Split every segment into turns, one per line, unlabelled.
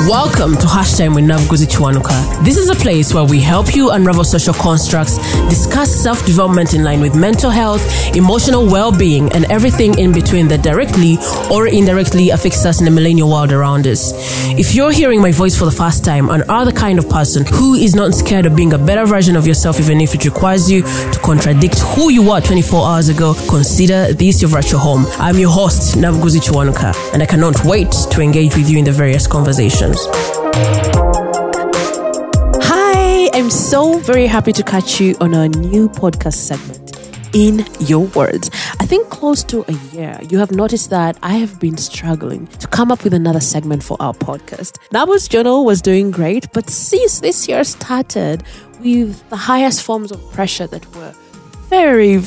Welcome to Hashtime with Navguzi Chiwanuka. This is a place where we help you unravel social constructs, discuss self-development in line with mental health, emotional well-being, and everything in between that directly or indirectly affects us in the millennial world around us. If you're hearing my voice for the first time and are the kind of person who is not scared of being a better version of yourself even if it requires you to contradict who you were 24 hours ago, consider this your virtual home. I'm your host, Navguzi Chiwanuka, and I cannot wait to engage with you in the various conversations. Hi, I'm so very happy to catch you on our new podcast segment, In Your Words. I think close to a year, you have noticed that I have been struggling to come up with another segment for our podcast. Nabu's journal was doing great, but since this year started with the highest forms of pressure that were very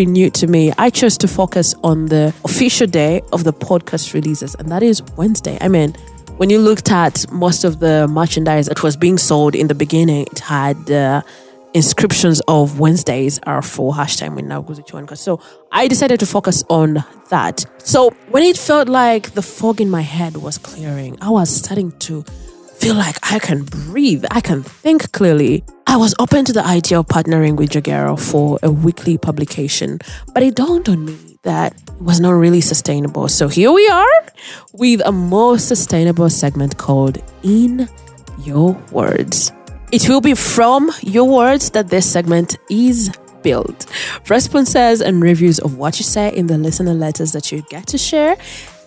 new to me, I chose to focus on the official day of the podcast releases, and that is Wednesday. I mean, when you looked at most of the merchandise that was being sold in the beginning, it had inscriptions of Wednesdays are for Hashtime with Navguzi Chiwanuka. So I decided to focus on that. So when it felt like the fog in my head was clearing, I was starting to feel like I can breathe, I can think clearly. I was open to the idea of partnering with Jagero for a weekly publication, but it dawned on me that it was not really sustainable. So here we are with a more sustainable segment called In Your Words. It will be from your words that this segment is built. Responses and reviews of what you say in the listener letters that you get to share,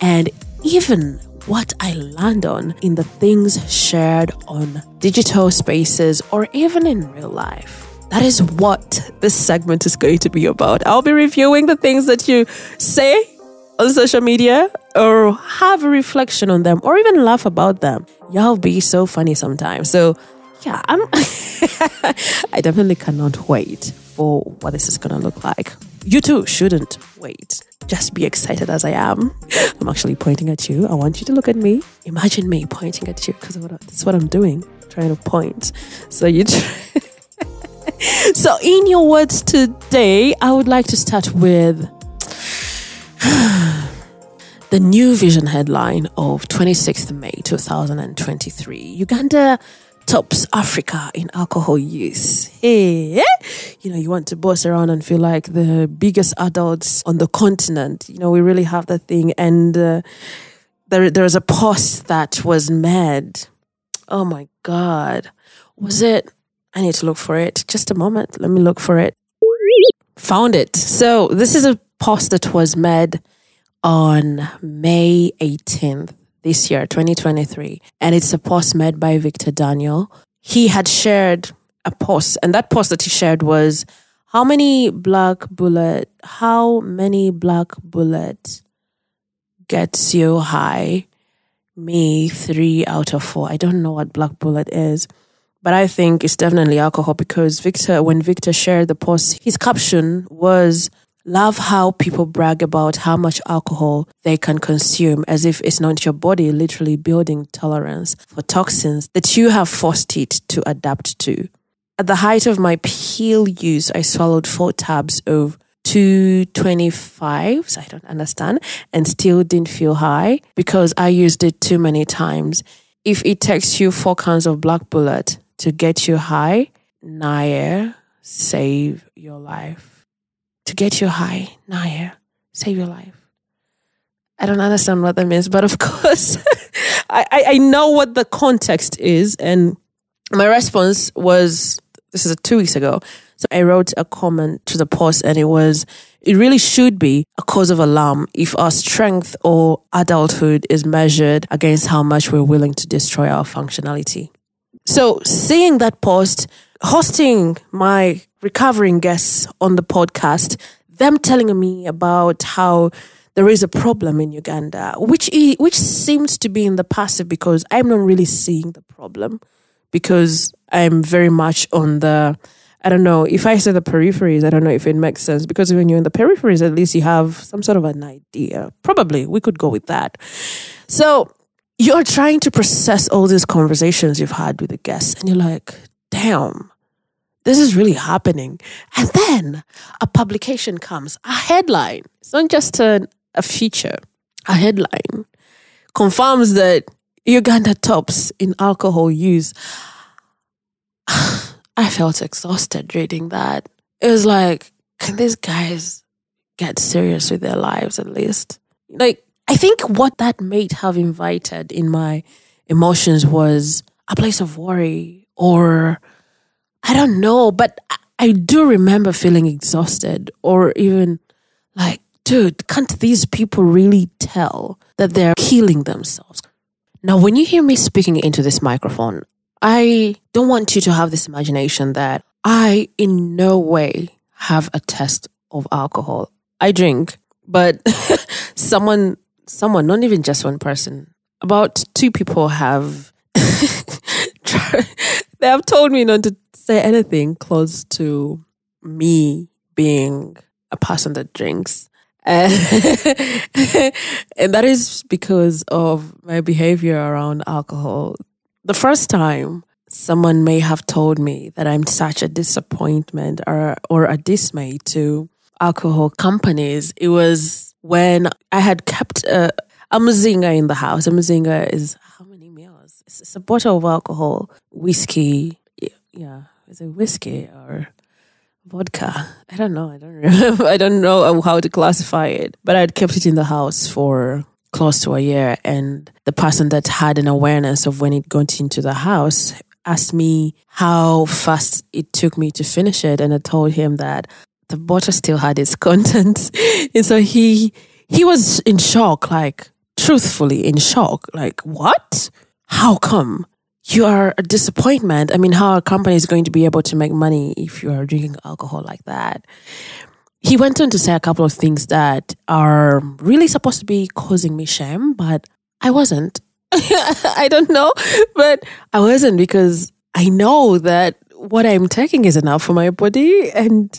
and even what I land on in the things shared on digital spaces or even in real life. That is what this segment is going to be about. I'll be reviewing the things that you say on social media or have a reflection on them or even laugh about them. Y'all be so funny sometimes. So yeah, I definitely cannot wait for what this is going to look like. You too shouldn't wait. Just be excited as I am. I'm actually pointing at you. I want you to look at me. Imagine me pointing at you because that's what I'm doing, trying to point. So So in your words today, I would like to start with the New Vision headline of 26th May 2023. Uganda tops Africa in alcohol use. Hey, you want to boss around and feel like the biggest adults on the continent. We really have that thing. And there's a post that was made. Oh my God. Was it? I need to look for it. Just a moment. Let me look for it. Found it. So this is a post that was made on May 18th this year, 2023. And it's a post made by Victor Daniel. He had shared a post, and that post that he shared was, how many black bullet gets you high? Me, 3 out of 4. I don't know what black bullet is. But I think it's definitely alcohol because when Victor shared the post, his caption was, love how people brag about how much alcohol they can consume as if it's not your body literally building tolerance for toxins that you have forced it to adapt to. At the height of my pill use, I swallowed 4 tabs of 225s, I don't understand, and still didn't feel high because I used it too many times. If it takes you 4 cans of Black Bullet to get you high, Nair, save your life. To get you high, Nair, save your life. I don't understand what that means, but of course, I know what the context is. And my response was, this is 2 weeks ago. So I wrote a comment to the post and it really should be a cause of alarm if our strength or adulthood is measured against how much we're willing to destroy our functionality. So seeing that post, hosting my recovering guests on the podcast, them telling me about how there is a problem in Uganda, which seems to be in the passive because I'm not really seeing the problem because I'm very much on the, I don't know, if I say the peripheries, I don't know if it makes sense because when you're in the peripheries, at least you have some sort of an idea. Probably we could go with that. So you're trying to process all these conversations you've had with the guests and you're like, damn, this is really happening. And then a publication comes, a headline. It's not just a feature. A headline confirms that Uganda tops in alcohol use. I felt exhausted reading that. It was like, can these guys get serious with their lives at least? Like, I think what that might have invited in my emotions was a place of worry, or I don't know, but I do remember feeling exhausted, or even like, dude, can't these people really tell that they're killing themselves? Now, when you hear me speaking into this microphone, I don't want you to have this imagination that I in no way have a taste of alcohol. I drink, but someone, not even just one person, about 2 people have they have told me not to say anything close to me being a person that drinks. And that is because of my behavior around alcohol. The first time someone may have told me that I'm such a disappointment or a dismay to alcohol companies, it was when I had kept a Muzinga in the house. A Muzinga is how many meals? It's a bottle of alcohol, whiskey. Yeah, is it whiskey or vodka? I don't know. I don't remember. I don't know how to classify it. But I'd kept it in the house for close to a year, and the person that had an awareness of when it got into the house asked me how fast it took me to finish it, and I told him that the bottle still had its contents. And so he was in shock, like truthfully in shock, like, what? How come? You are a disappointment. I mean, how a company is going to be able to make money if you are drinking alcohol like that? He went on to say a couple of things that are really supposed to be causing me shame, but I wasn't. I don't know, but I wasn't, because I know that what I'm taking is enough for my body, and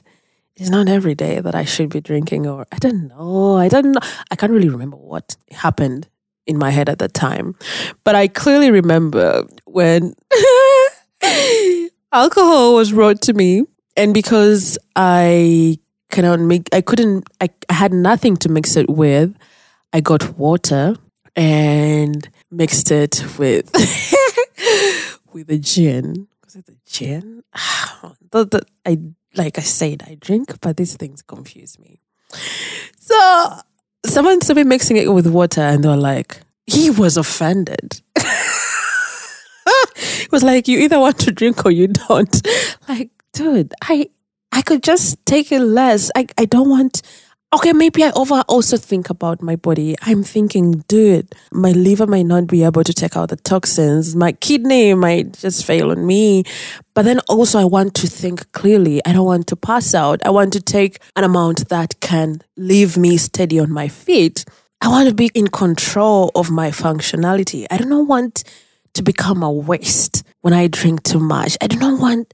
it's not every day that I should be drinking, or I don't know. I can't really remember what happened in my head at that time, but I clearly remember when alcohol was brought to me, and because I had nothing to mix it with, I got water and mixed it with with a gin. Was it the gin? Like I said, I drink, but these things confuse me. So someone started mixing it with water, and they were like, he was offended. It was like, you either want to drink or you don't. Like, dude, I could just take it less. I don't want. Okay, maybe I also think about my body. I'm thinking, dude, my liver might not be able to take out the toxins. My kidney might just fail on me. But then also I want to think clearly. I don't want to pass out. I want to take an amount that can leave me steady on my feet. I want to be in control of my functionality. I do not want to become a waste when I drink too much. I do not want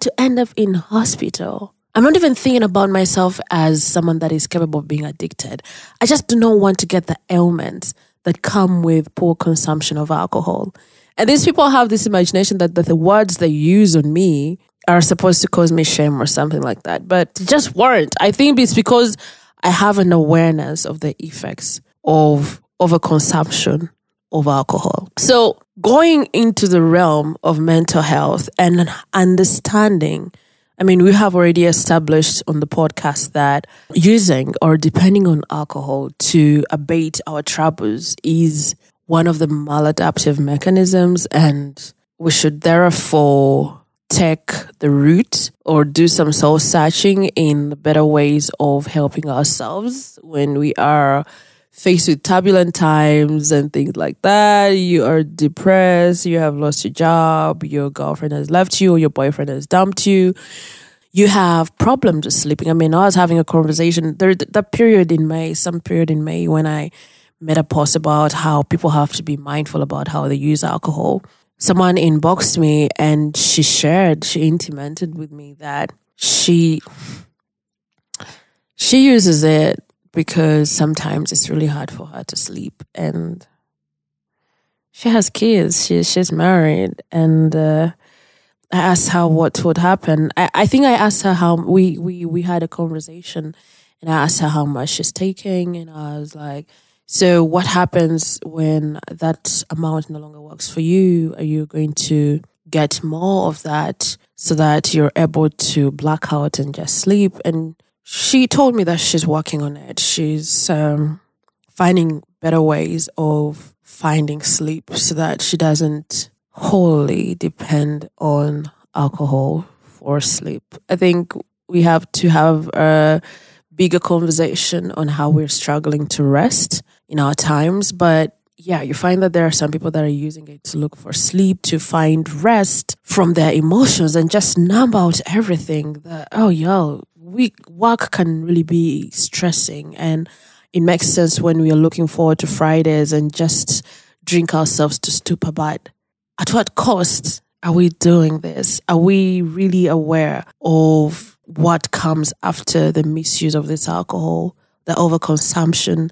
to end up in hospital. I'm not even thinking about myself as someone that is capable of being addicted. I just do not want to get the ailments that come with poor consumption of alcohol. And these people have this imagination that the words they use on me are supposed to cause me shame or something like that. But they just weren't. I think it's because I have an awareness of the effects of overconsumption of alcohol. So going into the realm of mental health and understanding, I mean, we have already established on the podcast that using or depending on alcohol to abate our troubles is one of the maladaptive mechanisms, and we should therefore take the route or do some soul searching in better ways of helping ourselves when we are faced with turbulent times and things like that. You are depressed, you have lost your job, your girlfriend has left you, or your boyfriend has dumped you. You have problems with sleeping. I mean, I was having a conversation, some period in May when I made a post about how people have to be mindful about how they use alcohol. Someone inboxed me and she intimated with me that she uses it because sometimes it's really hard for her to sleep, and she has kids. She's married, and I asked her what would happen. I think I asked her how we had a conversation, and I asked her how much she's taking, and I was like, So what happens when that amount no longer works for you? Are you going to get more of that so that you're able to black out and just sleep? And she told me that she's working on it. She's finding better ways of finding sleep so that she doesn't wholly depend on alcohol for sleep. I think we have to have a bigger conversation on how we're struggling to rest in our times. But yeah, you find that there are some people that are using it to look for sleep, to find rest from their emotions and just numb out everything. That, work can really be stressing. And it makes sense when we are looking forward to Fridays and just drink ourselves to stupor. But at what cost are we doing this? Are we really aware of what comes after the misuse of this alcohol, the overconsumption?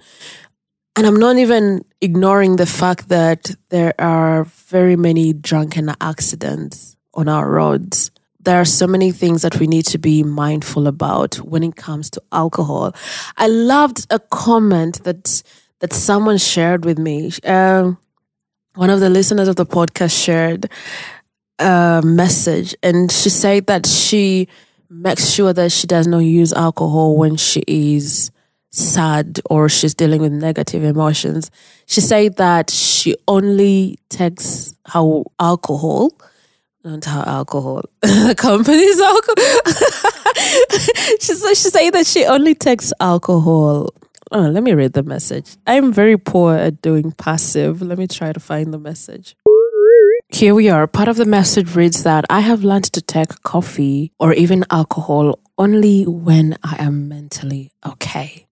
And I'm not even ignoring the fact that there are very many drunken accidents on our roads. There are so many things that we need to be mindful about when it comes to alcohol. I loved a comment that someone shared with me. One of the listeners of the podcast shared a message, and she said that she makes sure that she does not use alcohol when she is sad or she's dealing with negative emotions. She said that she only takes her alcohol, not her alcohol, the company's alcohol. she said that she only takes alcohol. Oh, let me read the message. I'm very poor at doing passive. Let me try to find the message. Here we are. Part of the message reads that I have learned to take coffee or even alcohol only when I am mentally okay.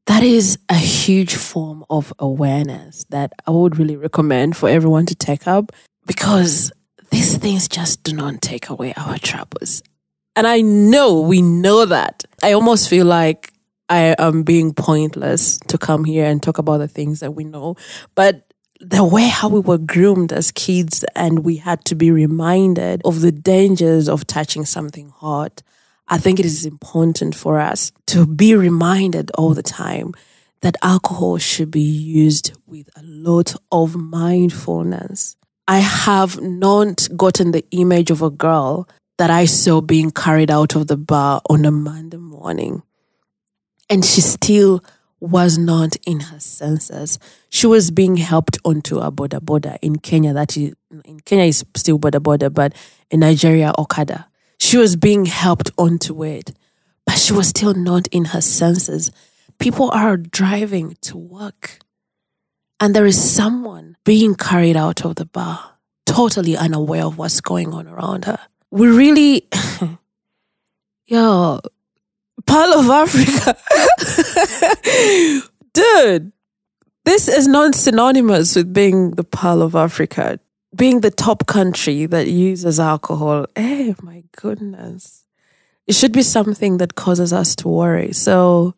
That is a huge form of awareness that I would really recommend for everyone to take up, because these things just do not take away our troubles. And I know we know that. I almost feel like I am being pointless to come here and talk about the things that we know. But the way how we were groomed as kids and we had to be reminded of the dangers of touching something hot, I think it is important for us to be reminded all the time that alcohol should be used with a lot of mindfulness. I have not gotten the image of a girl that I saw being carried out of the bar on a Monday morning, and she still was not in her senses. She was being helped onto a boda boda in Kenya. In Kenya is still boda boda, but in Nigeria, Okada. She was being helped onto it, but she was still not in her senses. People are driving to work, and there is someone being carried out of the bar, totally unaware of what's going on around her. We really, Pearl of Africa. Dude, this is not synonymous with being the Pearl of Africa. Being the top country that uses alcohol, my goodness. It should be something that causes us to worry. So,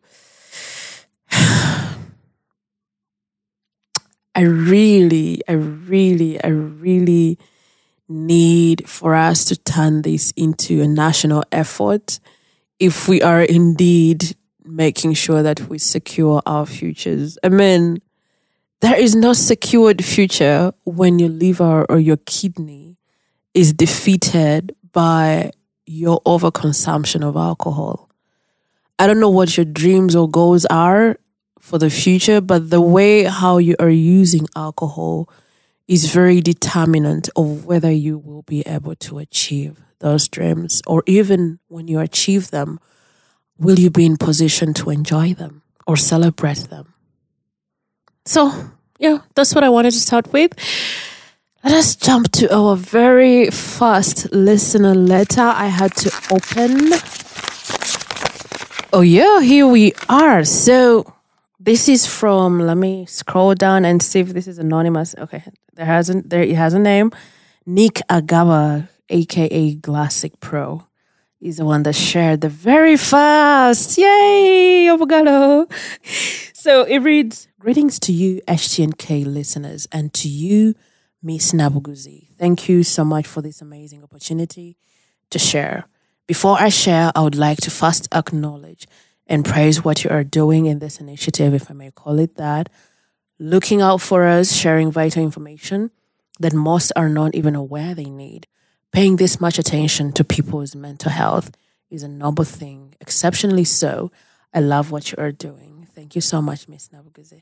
I really need for us to turn this into a national effort if we are indeed making sure that we secure our futures. I mean, there is no secured future when your liver or your kidney is defeated by your overconsumption of alcohol. I don't know what your dreams or goals are for the future, but the way how you are using alcohol is very determinant of whether you will be able to achieve those dreams, or even when you achieve them, will you be in position to enjoy them or celebrate them? So, that's what I wanted to start with. Let us jump to our very first listener letter I had to open. Oh yeah, here we are. So this is from, let me scroll down and see if this is anonymous. Okay, it has a name. Nick Agawa, aka Classic Pro, is the one that shared the very first. Yay, Obogalo. So it reads, greetings to you, HTNK listeners, and to you, Miss Nabuguzi. Thank you so much for this amazing opportunity to share. Before I share, I would like to first acknowledge and praise what you are doing in this initiative, if I may call it that. Looking out for us, sharing vital information that most are not even aware they need. Paying this much attention to people's mental health is a noble thing, exceptionally so. I love what you are doing. Thank you so much, Miss Nabuguzi.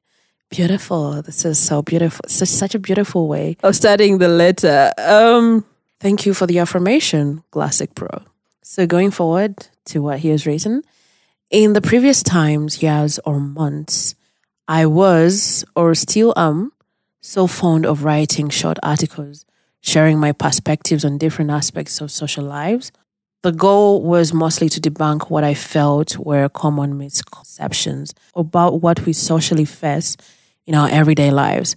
Beautiful. This is so beautiful. It's such a beautiful way of starting the letter. Thank you for the affirmation, Classic Pro. So going forward to what he has written, in the previous times, years or months, I was, or still am, so fond of writing short articles, sharing my perspectives on different aspects of social lives. The goal was mostly to debunk what I felt were common misconceptions about what we socially face in our everyday lives.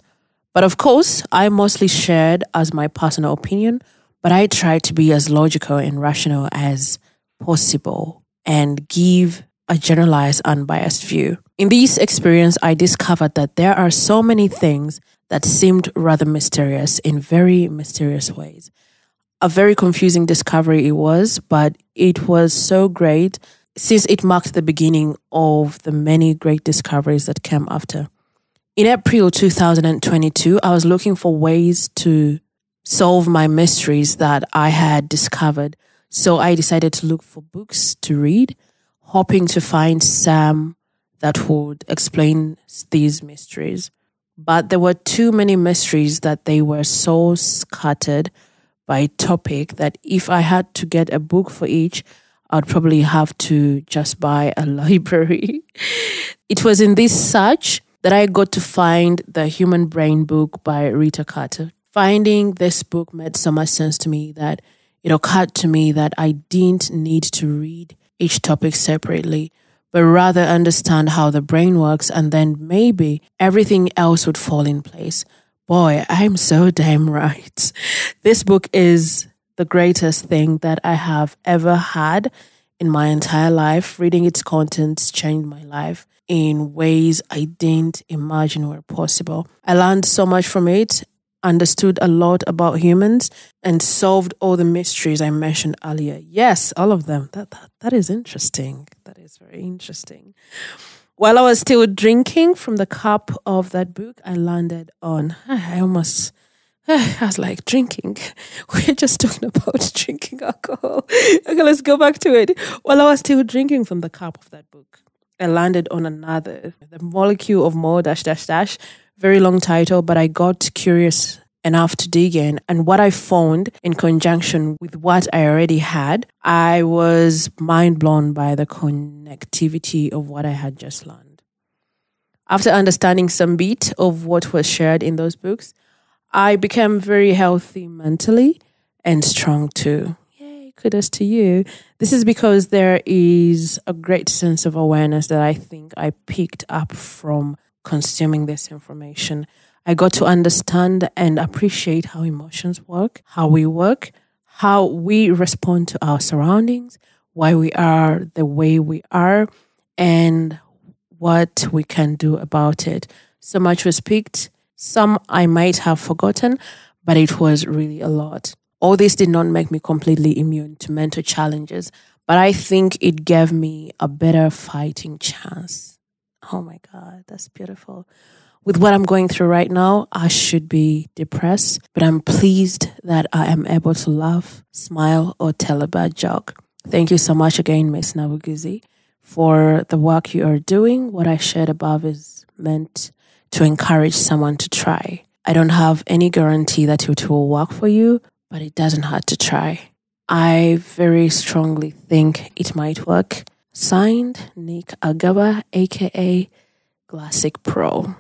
But of course, I mostly shared as my personal opinion, but I tried to be as logical and rational as possible and give a generalized, unbiased view. In this experience, I discovered that there are so many things that seemed rather mysterious in very mysterious ways. A very confusing discovery it was, but it was so great since it marked the beginning of the many great discoveries that came after. In April 2022, I was looking for ways to solve my mysteries that I had discovered. So I decided to look for books to read, hoping to find some that would explain these mysteries. But there were too many mysteries that they were so scattered by topic that if I had to get a book for each, I'd probably have to just buy a library. It was in this search that I got to find the Human Brain book by Rita Carter. Finding this book made so much sense to me that it occurred to me that I didn't need to read each topic separately, but rather understand how the brain works, and then maybe everything else would fall in place. Boy, I'm so damn right. This book is the greatest thing that I have ever had in my entire life. Reading its contents changed my life in ways I didn't imagine were possible. I learned so much from it, understood a lot about humans, and solved all the mysteries I mentioned earlier. Yes, all of them. That is interesting. That is very interesting. While I was still drinking from the cup of that book, I landed on, I was like, drinking. We're just talking about drinking alcohol. Okay, let's go back to it. While I was still drinking from the cup of that book, I landed on another, The Molecule of More, .. Very long title, but I got curious enough to dig in. And what I found in conjunction with what I already had, I was mind blown by the connectivity of what I had just learned. After understanding some bit of what was shared in those books, I became very healthy mentally and strong too. Yay, kudos to you. This is because there is a great sense of awareness that I think I picked up from consuming this information. I got to understand and appreciate how emotions work, how we work, how we respond to our surroundings, why we are the way we are, and what we can do about it. So much was picked. Some I might have forgotten, but it was really a lot. All this did not make me completely immune to mental challenges, but I think it gave me a better fighting chance. Oh my God, that's beautiful. With what I'm going through right now, I should be depressed, but I'm pleased that I am able to laugh, smile, or tell a bad joke. Thank you so much again, Miss Nabuguzi, for the work you are doing. What I shared above is meant to encourage someone to try. I don't have any guarantee that it will work for you, but it doesn't hurt to try. I very strongly think it might work. Signed, Nick Agaba, aka Classic Pro.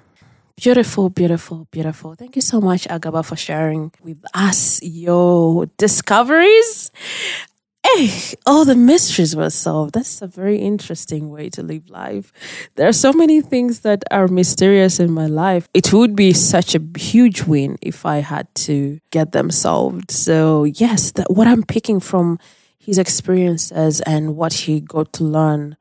Beautiful, beautiful, beautiful. Thank you so much, Agaba, for sharing with us your discoveries. Hey, all the mysteries were solved. That's a very interesting way to live life. There are so many things that are mysterious in my life. It would be such a huge win if I had to get them solved. So yes, what I'm picking from his experiences and what he got to learn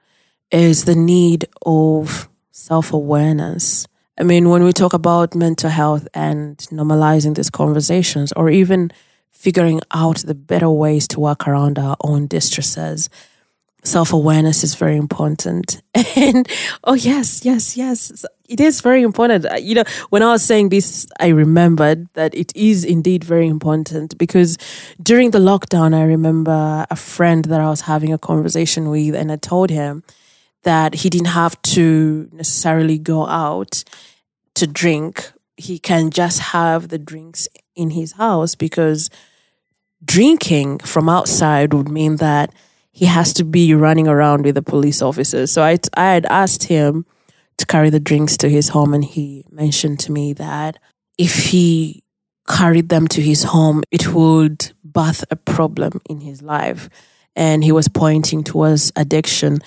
is the need of self-awareness. I mean, when we talk about mental health and normalizing these conversations, or even figuring out the better ways to work around our own distresses, self-awareness is very important. And oh yes, it is very important. When I was saying this, I remembered that it is indeed very important, because during the lockdown, I remember a friend that I was having a conversation with, and I told him that he didn't have to necessarily go out to drink. He can just have the drinks in his house, because drinking from outside would mean that he has to be running around with the police officers. So I had asked him to carry the drinks to his home, and he mentioned to me that if he carried them to his home, it would birth a problem in his life. And he was pointing towards addiction,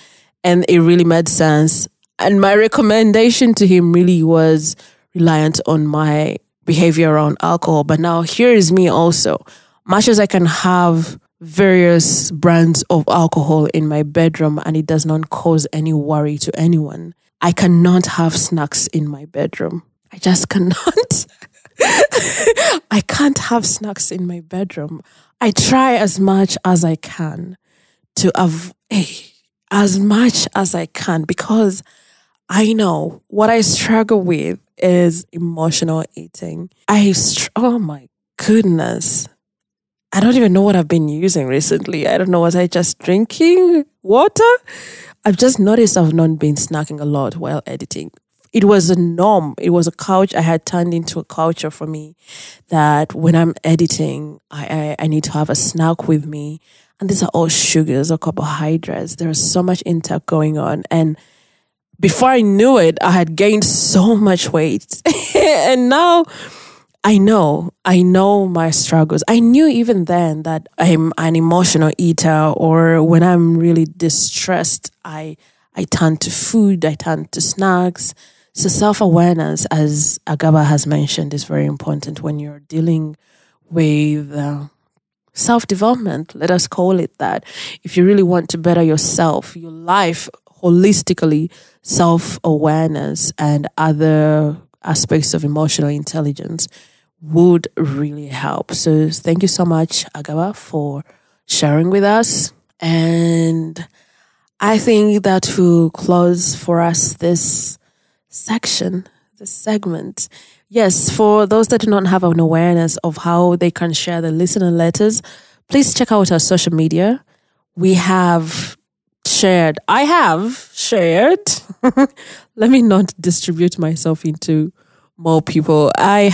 and it really made sense. And my recommendation to him really was reliant on my behavior around alcohol. But now here is me also. Much as I can have various brands of alcohol in my bedroom and it does not cause any worry to anyone, I cannot have snacks in my bedroom. I just cannot. I can't have snacks in my bedroom. I try as much as I can to as much as I can, because I know what I struggle with is emotional eating. Oh my goodness. I don't even know what I've been using recently. I don't know. Was I just drinking water? I've just noticed I've not been snacking a lot while editing. It was a norm. It was a culture. I had turned into a culture for me that when I'm editing, I need to have a snack with me. And these are all sugars or carbohydrates. There's so much intake going on. And before I knew it, I had gained so much weight. And now I know my struggles. I knew even then that I'm an emotional eater, or when I'm really distressed, I turn to food, I turn to snacks. So self-awareness, as Agaba has mentioned, is very important when you're dealing with self-development. Let us call it that. If you really want to better yourself, your life holistically, self-awareness and other aspects of emotional intelligence would really help. So thank you so much, Agaba, for sharing with us. And I think that will close for us this segment. Yes, for those that do not have an awareness of how they can share the listener letters, please check out our social media. I have shared. Let me not distribute myself into more people. I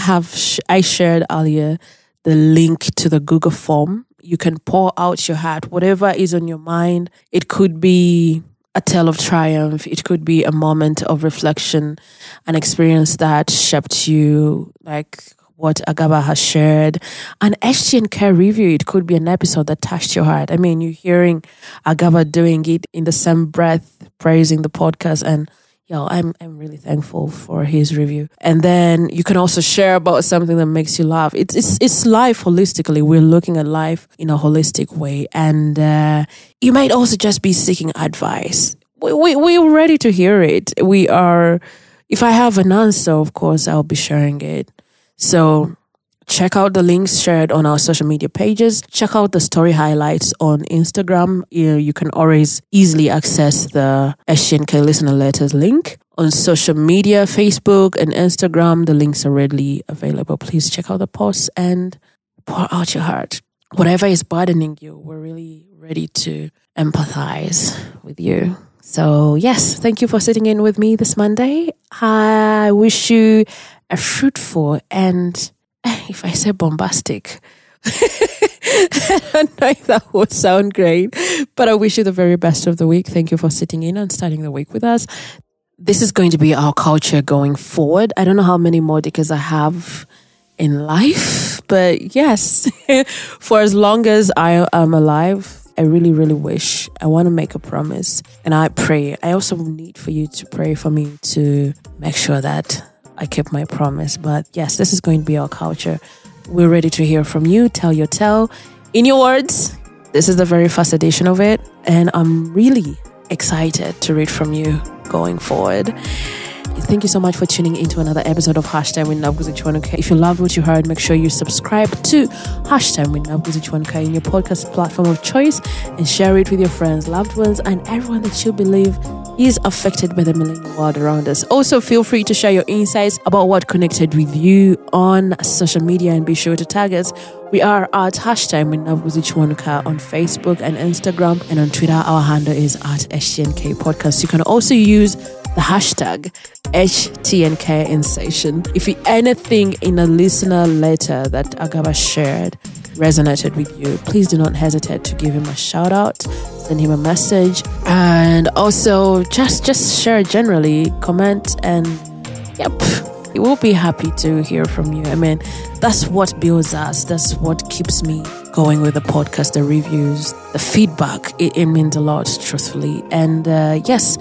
shared earlier the link to the Google form. You can pour out your heart, whatever is on your mind. It could be a tale of triumph. It could be a moment of reflection, an experience that shaped you, like what Agaba has shared. An HTN Care review. It could be an episode that touched your heart. I mean, you're hearing Agaba doing it in the same breath, praising the podcast, and I'm really thankful for his review. And then you can also share about something that makes you laugh. It's life holistically. We're looking at life in a holistic way. And you might also just be seeking advice. We're ready to hear it. If I have an answer, of course, I'll be sharing it. So check out the links shared on our social media pages. Check out the story highlights on Instagram. You can always easily access the HTNK listener letters link. On social media, Facebook and Instagram, the links are readily available. Please check out the posts and pour out your heart. Whatever is burdening you, we're really ready to empathize with you. So yes, thank you for sitting in with me this Monday. I wish you a fruitful and, if I say bombastic, I don't know if that would sound great, but I wish you the very best of the week. Thank you for sitting in and starting the week with us. This is going to be our culture going forward. I don't know how many more decades I have in life, but yes, for as long as I am alive, I really, really wish. I want to make a promise, and I pray. I also need for you to pray for me to make sure that I keep my promise. But yes, this is going to be our culture. We're ready to hear from you. Tell your tale in your words. This is the very first edition of it, and I'm really excited to read from you going forward. Thank you so much for tuning into another episode of Hashtag with Nabuzi Chwanuka. If you loved what you heard, make sure you subscribe to Hashtag with Nabuzi Chwanuka in your podcast platform of choice and share it with your friends, loved ones, and everyone that you believe is affected by the millennial world around us. Also, feel free to share your insights about what connected with you on social media and be sure to tag us. We are at Hashtag with Nabuzi Chwanuka on Facebook and Instagram, and on Twitter our handle is at HTNK Podcast. You can also use the hashtag HTNK Insation. If anything in a listener letter that Agaba shared resonated with you, please do not hesitate to give him a shout out, send him a message, and also just share generally, comment, and we'll be happy to hear from you. I mean, that's what builds us. That's what keeps me going with the podcast, the reviews, the feedback. It means a lot, truthfully. And yes,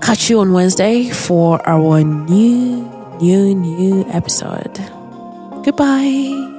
catch you on Wednesday for our new episode. Goodbye.